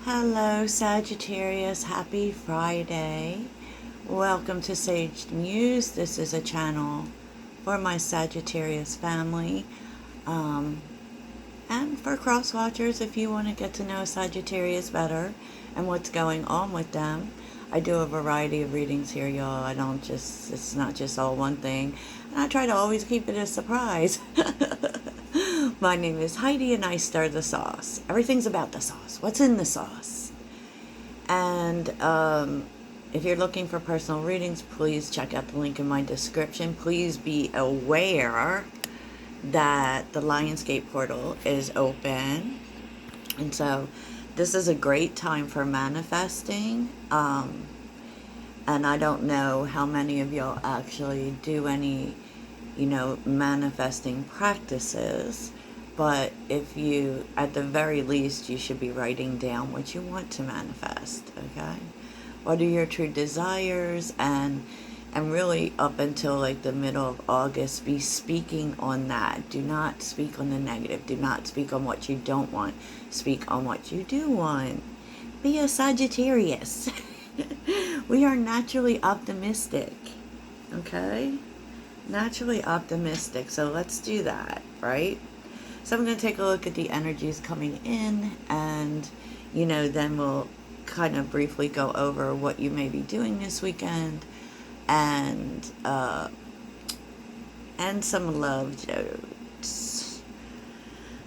Hello, Sagittarius. Happy Friday. Welcome to Sage Muse. This is a channel for my Sagittarius family. Um, and for cross watchers, if you want to get to know Sagittarius better and what's going on with them. I do a variety of readings here, y'all. It's not just all one thing. And I try to always keep it a surprise. My name is Heidi and I stir the sauce. Everything's about the sauce. What's in the sauce? And if you're looking for personal readings, please check out the link in my description. Please be aware that the Lionsgate portal is open. And so this is a great time for manifesting. And I don't know how many of y'all actually do any, manifesting practices. But if you, at the very least, you should be writing down what you want to manifest, okay? What are your true desires? And really up until like the middle of August, be speaking on that. Do not speak on the negative. Do not speak on what you don't want. Speak on what you do want. Be a Sagittarius. We are naturally optimistic, okay? Naturally optimistic. So let's do that, right? So I'm going to take a look at the energies coming in, and, then we'll kind of briefly go over what you may be doing this weekend, and some love jokes.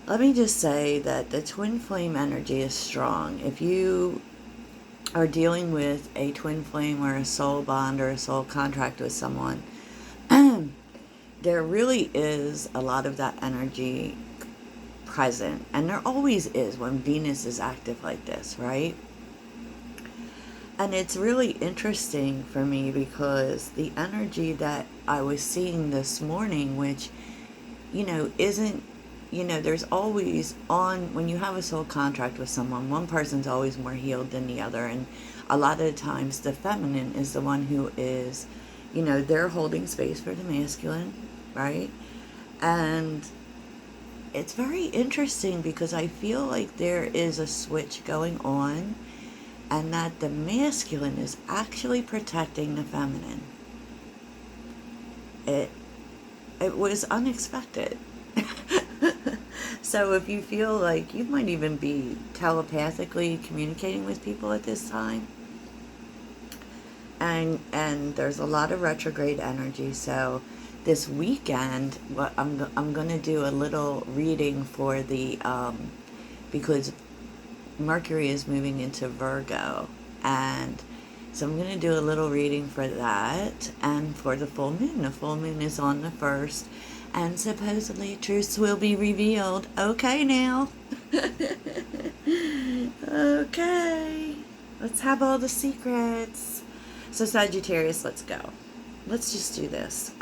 Let me just say that the twin flame energy is strong. If you are dealing with a twin flame or a soul bond or a soul contract with someone, there really is a lot of that energy present, and there always is when Venus is active like this, right? And it's really interesting for me because the energy that I was seeing this morning, which isn't, there's always, when you have a soul contract with someone, one person's always more healed than the other, and a lot of the times the feminine is the one who is, they're holding space for the masculine, right? And it's very interesting because I feel like there is a switch going on, and that the masculine is actually protecting the feminine. It was unexpected. So if you feel like you might even be telepathically communicating with people at this time, and there's a lot of retrograde energy, so this weekend, what I'm going to do a little reading for the, because Mercury is moving into Virgo, and so I'm going to do a little reading for that, and for the full moon. The full moon is on the 1st, and supposedly truths will be revealed. Okay now. Okay. Let's have all the secrets. So Sagittarius, let's go. Let's just do this.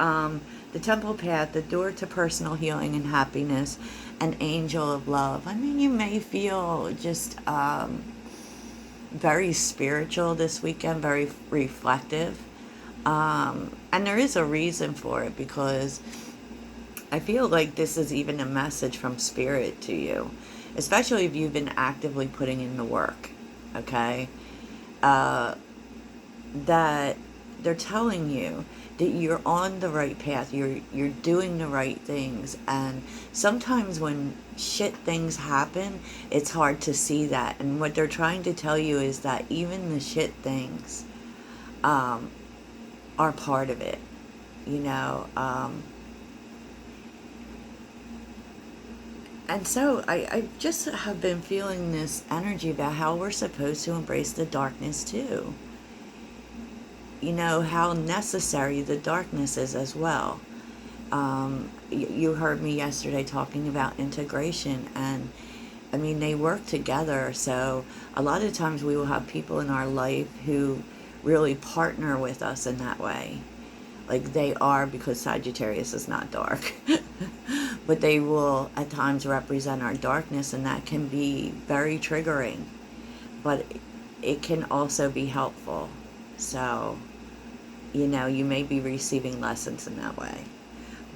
The temple path, the door to personal healing and happiness, an angel of love. I mean, you may feel just very spiritual this weekend, very reflective. And there is a reason for it, because I feel like this is even a message from Spirit to you, especially if you've been actively putting in the work, okay? That they're telling you that you're on the right path, you're doing the right things, and sometimes when shit things happen, it's hard to see that, and what they're trying to tell you is that even the shit things are part of it, and so I just have been feeling this energy about how we're supposed to embrace the darkness too. How necessary the darkness is as well. You heard me yesterday talking about integration, and I mean, they work together. So a lot of times we will have people in our life who really partner with us in that way. Like they are, because Sagittarius is not dark. But they will at times represent our darkness, and that can be very triggering. But it can also be helpful. So, you may be receiving lessons in that way.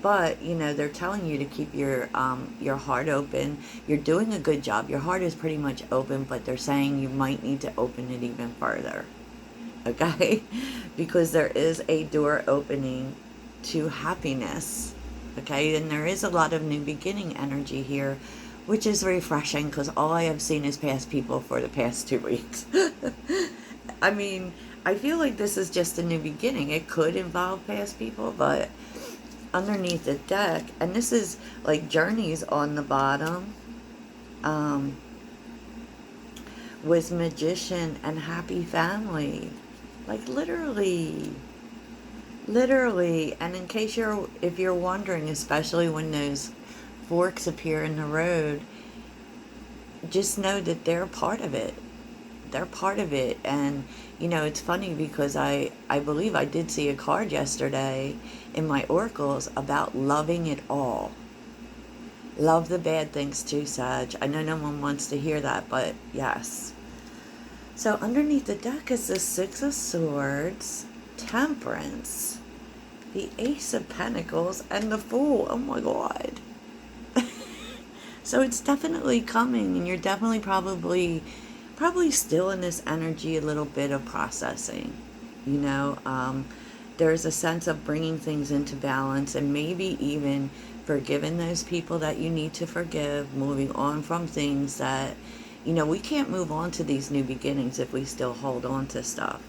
But, you know, they're telling you to keep your heart open. You're doing a good job. Your heart is pretty much open, but they're saying you might need to open it even further. Okay? Because there is a door opening to happiness. Okay? And there is a lot of new beginning energy here, which is refreshing because all I have seen is past people for the past 2 weeks. I mean, I feel like this is just a new beginning. It could involve past people, but underneath the deck, and this is like journeys on the bottom, with magician and happy family. Like literally. Literally. And in case if you're wondering, especially when those forks appear in the road, just know that they're part of it. They're part of it. And you know, it's funny because I believe I did see a card yesterday in my oracles about loving it all. Love the bad things too, Sag. I know no one wants to hear that, but yes. So underneath the deck is the Six of Swords, Temperance, the Ace of Pentacles, and the Fool. Oh my God. So it's definitely coming, and you're definitely probably still in this energy, a little bit of processing. You know, there's a sense of bringing things into balance, and maybe even forgiving those people that you need to forgive, moving on from things that, you know, we can't move on to these new beginnings if we still hold on to stuff.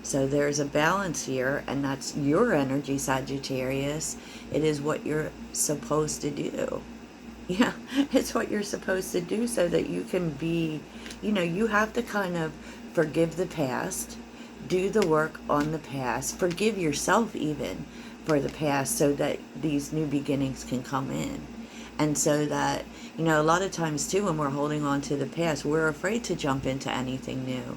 So there's a balance here, and that's your energy, Sagittarius. It is what you're supposed to do. Yeah, it's what you're supposed to do so that you can be, you know, you have to kind of forgive the past, do the work on the past, forgive yourself even for the past so that these new beginnings can come in. And so that, you know, a lot of times too, when we're holding on to the past, we're afraid to jump into anything new.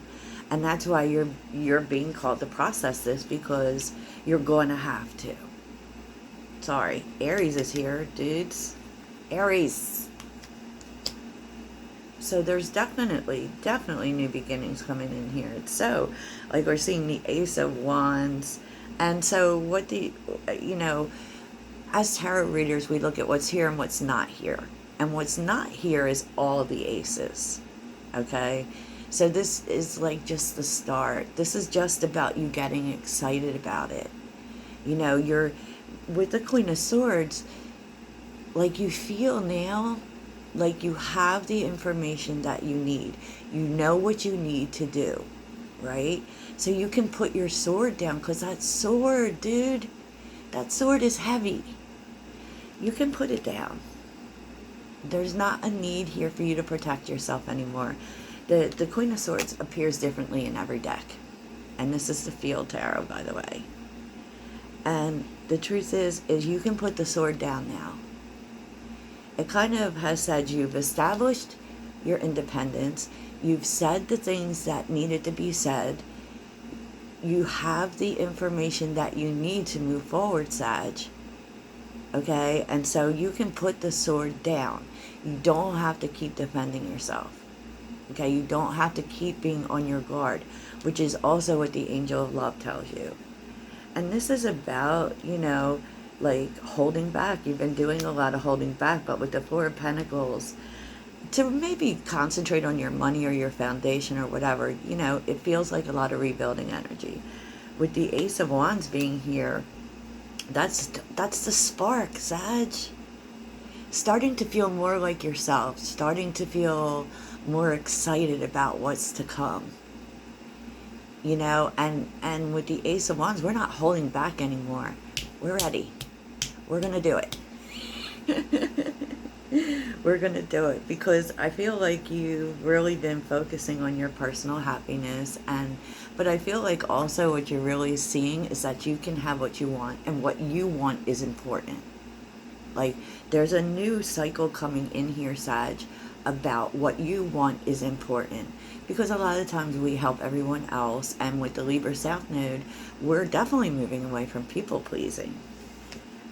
And that's why you're being called to process this, because you're going to have to. Sorry, Aries is here, dudes. Aries. So there's definitely new beginnings coming in here. It's so, like, we're seeing the Ace of Wands. And so what you know, as tarot readers, we look at what's here and what's not here. And what's not here is all the aces. Okay? So this is like just the start. This is just about you getting excited about it. You know, you're with the Queen of Swords, like you feel now like you have the information that you need. You know what you need to do, right? So you can put your sword down, because that sword, dude, that sword is heavy. You can put it down. There's not a need here for you to protect yourself anymore. The Queen of Swords appears differently in every deck. And this is the Field Tarot, by the way. And the truth is you can put the sword down now. It kind of has said you've established your independence. You've said the things that needed to be said. You have the information that you need to move forward, Sag. Okay? And so you can put the sword down. You don't have to keep defending yourself. Okay? You don't have to keep being on your guard, which is also what the Angel of Love tells you. And this is about, you know, like holding back. You've been doing a lot of holding back, but with the Four of Pentacles, to maybe concentrate on your money or your foundation or whatever, you know, it feels like a lot of rebuilding energy. With the Ace of Wands being here, that's the spark, Sag. Starting to feel more like yourself, starting to feel more excited about what's to come. You know, and with the Ace of Wands, we're not holding back anymore. We're ready. We're going to do it. We're going to do it, because I feel like you've really been focusing on your personal happiness, but I feel like also what you're really seeing is that you can have what you want, and what you want is important. Like, there's a new cycle coming in here, Sag, about what you want is important. Because a lot of times we help everyone else, and with the Libra South Node, we're definitely moving away from people pleasing.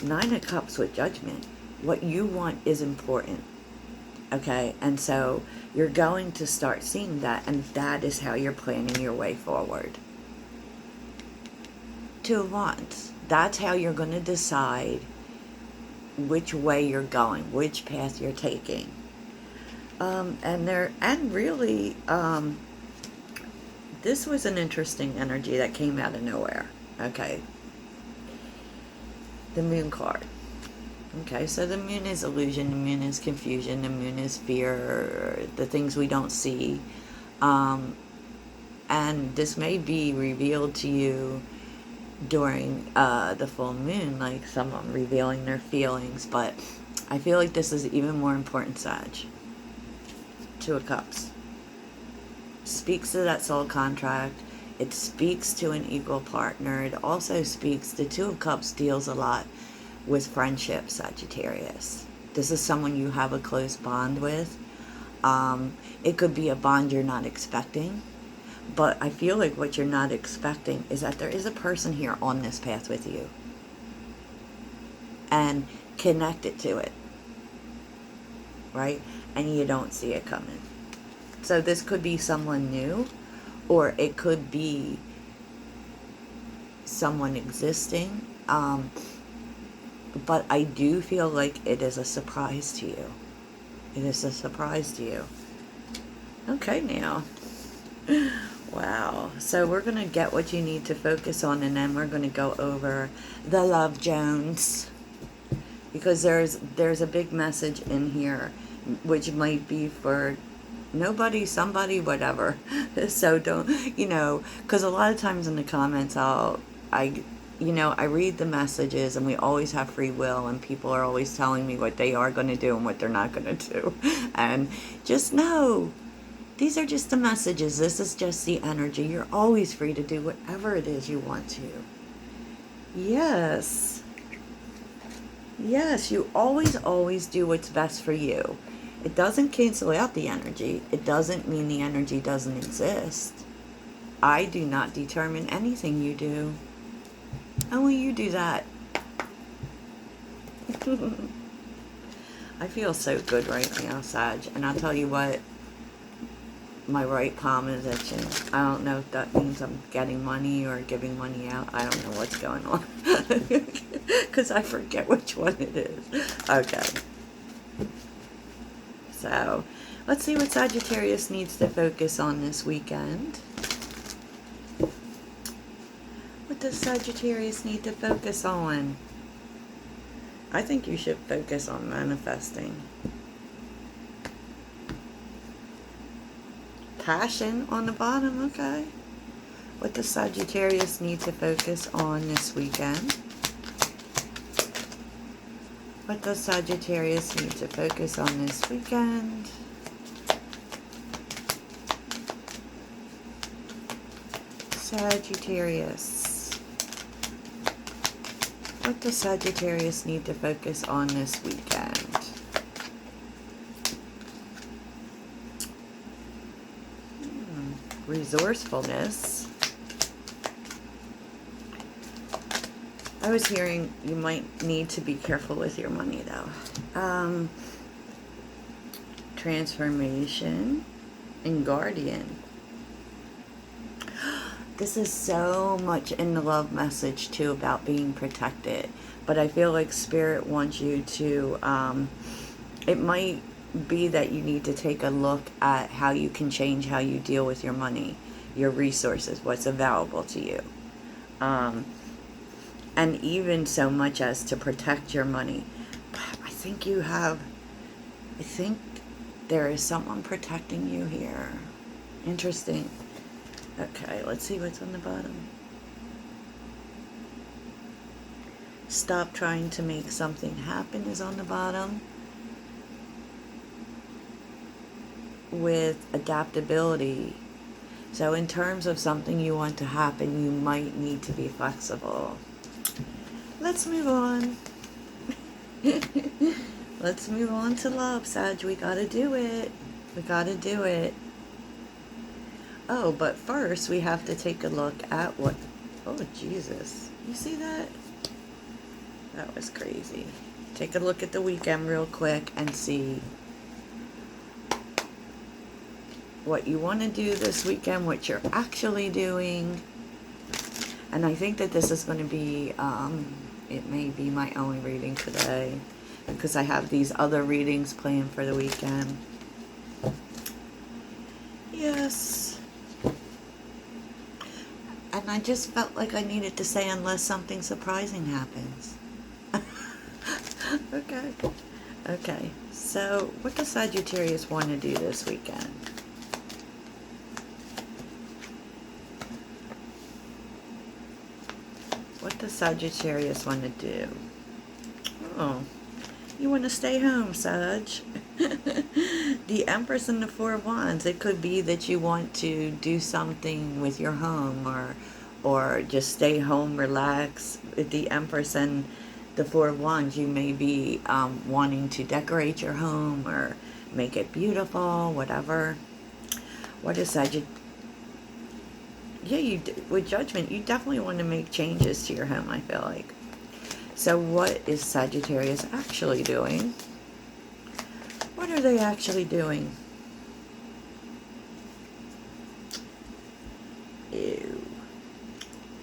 Nine of Cups with Judgment. What you want is important. Okay? And so you're going to start seeing that, and that is how you're planning your way forward. Two of Wands. That's how you're going to decide which way you're going, which path you're taking. And really, this was an interesting energy that came out of nowhere. Okay. The moon card. Okay, so the moon is illusion, the moon is confusion, the moon is fear, the things we don't see. And this may be revealed to you during the full moon, like someone revealing their feelings, but I feel like this is even more important, Sag. Two of Cups. Speaks to that soul contract. It speaks to an equal partner. It also speaks, the Two of Cups deals a lot with friendship, Sagittarius. This is someone you have a close bond with. It could be a bond you're not expecting, but I feel like what you're not expecting is that there is a person here on this path with you and connected to it, right? And you don't see it coming. So this could be someone new, or it could be someone existing. But I do feel like it is a surprise to you. It is a surprise to you. Okay, now. Wow. So we're going to get what you need to focus on, and then we're going to go over the Love Jones. Because there's a big message in here, which might be for nobody, somebody, whatever. So don't, because a lot of times in the comments I read the messages, and we always have free will, and people are always telling me what they are going to do and what they're not going to do. And just know, these are just the messages. This is just the energy. You're always free to do whatever it is you want to. Yes. Yes, you always do what's best for you. It doesn't cancel out the energy. It doesn't mean the energy doesn't exist. I do not determine anything you do. Only you do that. I feel so good right now, Sag. And I'll tell you what, my right palm is itching. I don't know if that means I'm getting money or giving money out. I don't know what's going on. Because I forget which one it is. Okay. So, let's see what Sagittarius needs to focus on this weekend. What does Sagittarius need to focus on? I think you should focus on manifesting. Passion on the bottom, okay. What does Sagittarius need to focus on this weekend? What does Sagittarius need to focus on this weekend? Sagittarius. What does Sagittarius need to focus on this weekend? Resourcefulness. I was hearing you might need to be careful with your money, though. Transformation and Guardian. This is so much in the love message, too, about being protected. But I feel like Spirit wants you to, it might be that you need to take a look at how you can change how you deal with your money, your resources, what's available to you. And even so much as to protect your money. I think there is someone protecting you here. Interesting. Okay, let's see what's on the bottom. Stop trying to make something happen is on the bottom. With adaptability. So in terms of something you want to happen, you might need to be flexible. Let's move on. Let's move on to love, Sag. We gotta do it. We gotta do it. Oh, but first we have to take a look at what... Oh, Jesus. You see that? That was crazy. Take a look at the weekend real quick and see what you want to do this weekend, what you're actually doing. And I think that this is going to be, it may be my only reading today. because I have these other readings planned for the weekend. Yes. And I just felt like I needed to say, unless something surprising happens. Okay. Okay. So, what does Sagittarius want to do this weekend? What does Sagittarius want to do? Oh, you want to stay home, Sag. The Empress and the Four of Wands. It could be that you want to do something with your home, or just stay home, relax. With the Empress and the Four of Wands, you may be wanting to decorate your home or make it beautiful, whatever. What is Sagittarius? Yeah, with Judgment, you definitely want to make changes to your home, I feel like. So what is Sagittarius actually doing? What are they actually doing? Ew.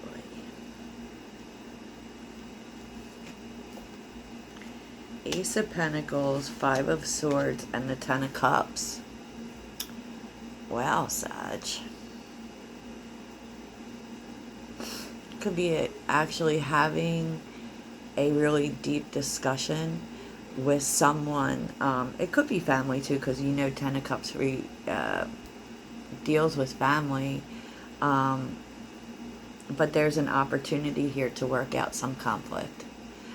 Boy. Ace of Pentacles, Five of Swords, and the Ten of Cups. Wow, Sag. Could be actually having a really deep discussion with someone. It could be family too, because you know Ten of Cups deals with family. But there's an opportunity here to work out some conflict.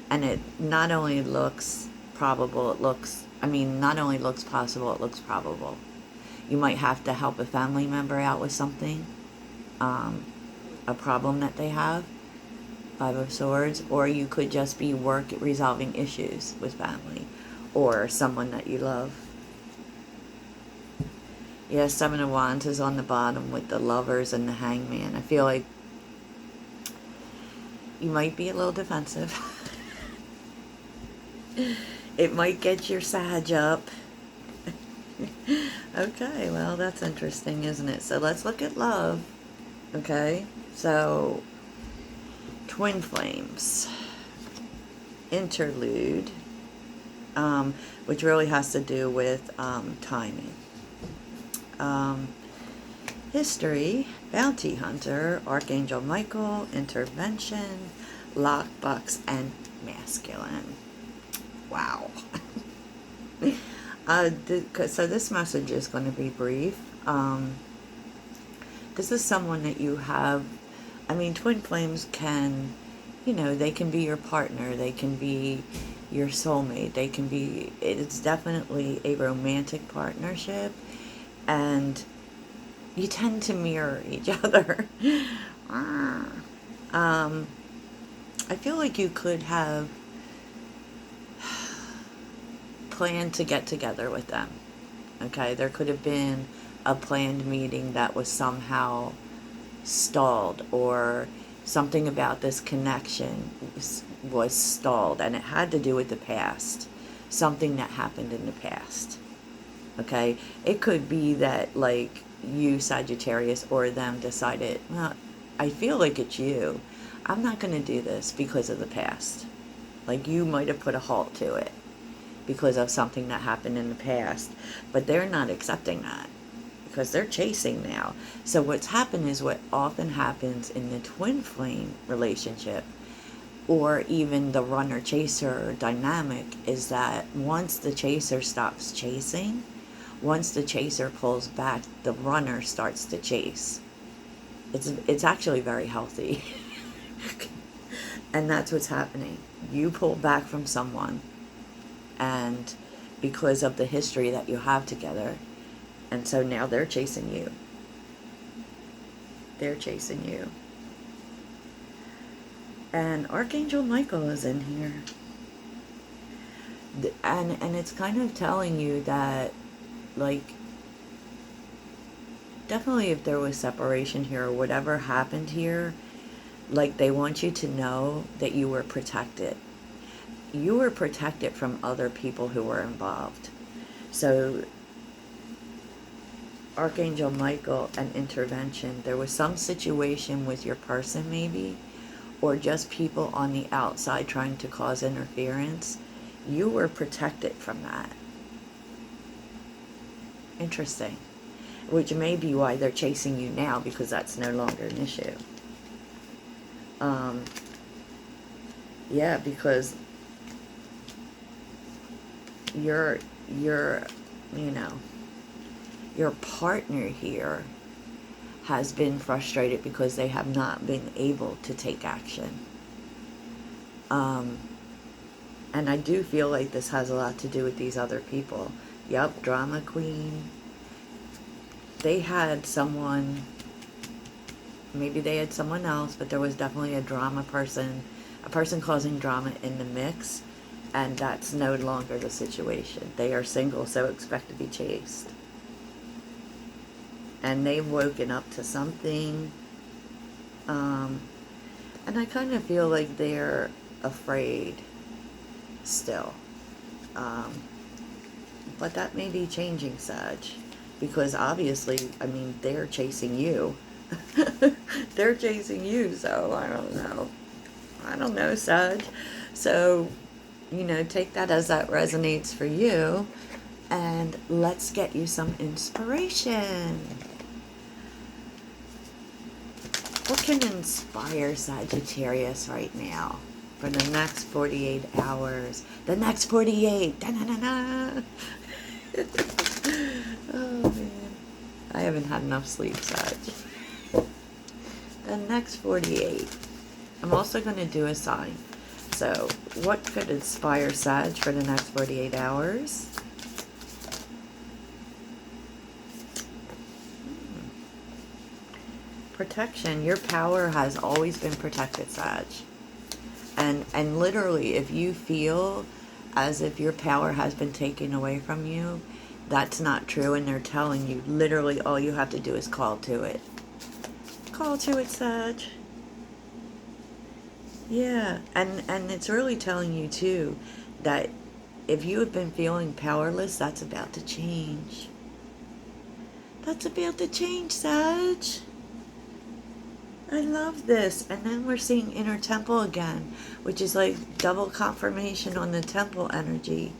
And it not only looks probable, not only looks possible, it looks probable. You might have to help a family member out with something. A problem that they have, Five of Swords, or you could just be resolving issues with family or someone that you love. Yeah, Seven of Wands is on the bottom with the Lovers and the Hangman. I feel like you might be a little defensive. It might get your Sag up. Okay, well, that's interesting, isn't it? So let's look at love. Okay, so Twin Flames, Interlude, which really has to do with timing. History, Bounty Hunter, Archangel Michael, Intervention, Lockbox, and Masculine. Wow. So this message is going to be brief. This is someone that you have. Twin flames can, they can be your partner. They can be your soulmate. It's definitely a romantic partnership. And you tend to mirror each other. I feel like you could have planned to get together with them. Okay, there could have been a planned meeting that was somehow stalled, or something about this connection was stalled, and it had to do with the past, something that happened in the past. Okay, it could be that, like, you, Sagittarius, or them decided, well, I feel like it's you. I'm not going to do this because of the past. Like, you might have put a halt to it because of something that happened in the past, but they're not accepting that because they're chasing now. So what's happened is what often happens in the twin flame relationship, or even the runner-chaser dynamic, is that once the chaser stops chasing, once the chaser pulls back, the runner starts to chase. It's actually very healthy. And that's what's happening. You pull back from someone, and because of the history that you have together, and so now they're chasing you. They're chasing you. And Archangel Michael is in here. And it's kind of telling you that, like, definitely if there was separation here or whatever happened here, like, they want you to know that you were protected. You were protected from other people who were involved. So Archangel Michael and intervention, there was some situation with your person maybe, or just people on the outside trying to cause interference. you were protected from that. Interesting. Which may be why they're chasing you now, because that's no longer an issue. Yeah, because your you know, your partner here has been frustrated because they have not been able to take action. And I do feel like this has a lot to do with these other people. Yup, drama queen. They had someone, maybe they had someone else, but there was definitely a drama person, a person causing drama in the mix, and that's no longer the situation. They are single, so expect to be chased. And they've woken up to something, and I kind of feel like they're afraid still. But that may be changing, Sag, because obviously, I mean, they're chasing you. They're chasing you, so I don't know. I don't know, Sag. So, you know, take that as that resonates for you, and let's get you some inspiration. What can inspire Sagittarius right now for the next 48 hours? The next 48. Da-na-na-na. Oh, man. I haven't had enough sleep, Sag. The next 48. I'm also going to do a sign. So, what could inspire Sag for the next 48 hours? Protection. Your power has always been protected, Sag. And literally, if you feel as if your power has been taken away from you, that's not true, and they're telling you literally all you have to do is call to it. Call to it, Sag. Yeah, and it's really telling you too that if you have been feeling powerless, that's about to change. That's about to change, Sag. I love this. And then we're seeing inner temple again, which is like double confirmation on the temple energy,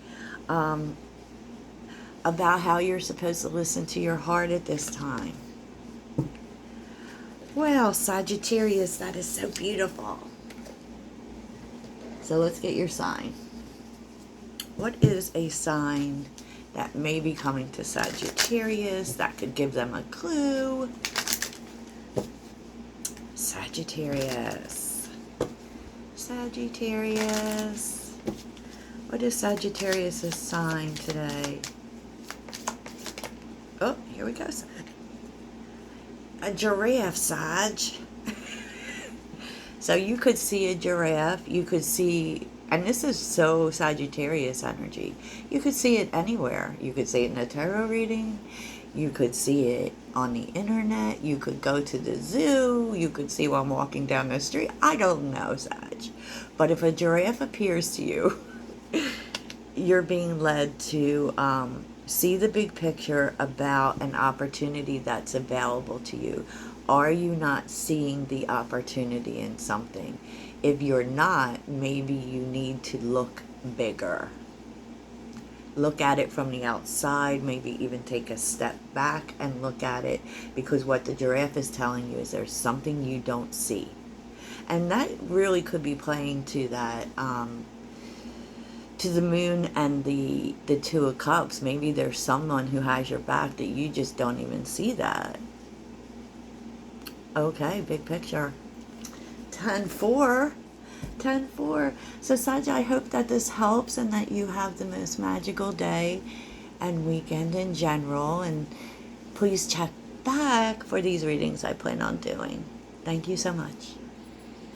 about how you're supposed to listen to your heart at this time. Well, Sagittarius, that is so beautiful. So let's get your sign. What is a sign that may be coming to Sagittarius that could give them a clue? Sagittarius. Sagittarius. What is Sagittarius' sign today? Oh, here we go. A giraffe, Sag. So you could see a giraffe. You could see, and this is so Sagittarius energy, you could see it anywhere. You could see it in a tarot reading. You could see it on the internet. You could go to the zoo. You could see while walking down the street. I don't know, Sag. But if a giraffe appears to you, you're being led to see the big picture about an opportunity that's available to you. Are you not seeing the opportunity in something? If you're not, maybe you need to look bigger. Look at it from the outside, maybe even take a step back and look at it, because what the giraffe is telling you is there's something you don't see. And that really could be playing to that, to the moon and the Two of Cups. Maybe there's someone who has your back that you just don't even see that. Okay, big picture. 10-4. 10-4. So, Sag, I hope that this helps and that you have the most magical day and weekend in general. And please check back for these readings I plan on doing. Thank you so much.